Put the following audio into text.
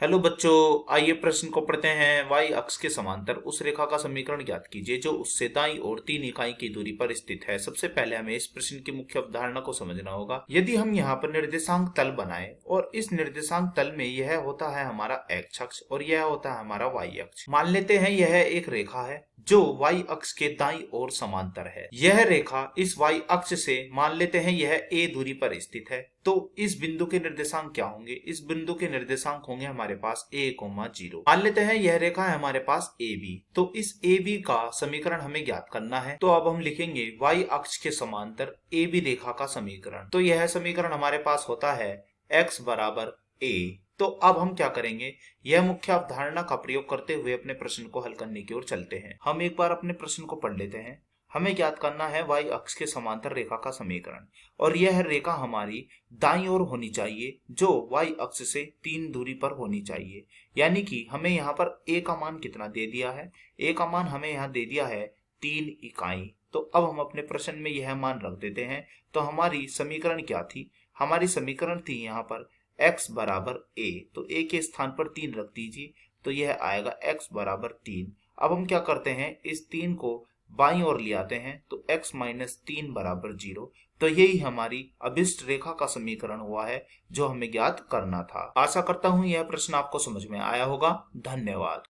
Hello बच्चों, आइए प्रश्न को पढ़ते हैं। y अक्ष के समांतर उस रेखा का समीकरण ज्ञात कीजिए जो उससे दाईं ओर 3 इकाई की दूरी पर स्थित है। सबसे पहले हमें इस प्रश्न की मुख्य अवधारणा को समझना होगा। यदि हम यहाँ पर निर्देशांक तल बनाए और इस निर्देशांक तल में यह होता है हमारा x अक्ष और यह होता है हमारा y अक्ष। मान लेते हैं यह एक रेखा है जो y अक्ष के दाईं ओर समांतर है। यह रेखा इस y अक्ष से मान लेते हैं यह a दूरी पर स्थित है। तो इस बिंदु के निर्देशांक क्या होंगे? इस बिंदु के निर्देशांक होंगे हमारे पास a, 0। मान लेते हैं यह रेखा है हमारे पास AB। तो इस AB का समीकरण हमें ज्ञात करना है। तो अब हम लिखेंगे y अक्ष के समांतर AB रेखा का समीकरण। तो यह समीकरण हमारे पास होता है x बराबर a। तो अब हम क्या करेंगे, यह मुख्य अवधारणा का प्रयोग करते हुए अपने प्रश्न को हल करने की ओर चलते हैं। हम एक बार अपने प्रश्न को पढ़ लेते हैं। हमें ज्ञात करना है y अक्ष के समांतर रेखा का समीकरण और यह रेखा हमारी दाईं ओर होनी चाहिए जो y अक्ष से 3 दूरी पर होनी चाहिए। यानी कि हमें यहाँ पर a का मान कितना दे दिया है? a का मान हमें यहाँ दे दिया है 3 इकाई। तो अब हम अपने प्रश्न में यह मान रख देते हैं। तो हमारी समीकरण क्या थी? हमारी समीकरण थी यहाँ पर x बराबर a। तो a के स्थान पर 3 रख दीजिए। तो यह आएगा x बराबर 3। अब हम क्या करते हैं, इस 3 को बाईं ओर ले आते हैं। तो x माइनस 3 बराबर 0। तो यही हमारी अभिष्ट रेखा का समीकरण हुआ है जो हमें ज्ञात करना था। आशा करता हूं यह प्रश्न आपको समझ में आया होगा। धन्यवाद।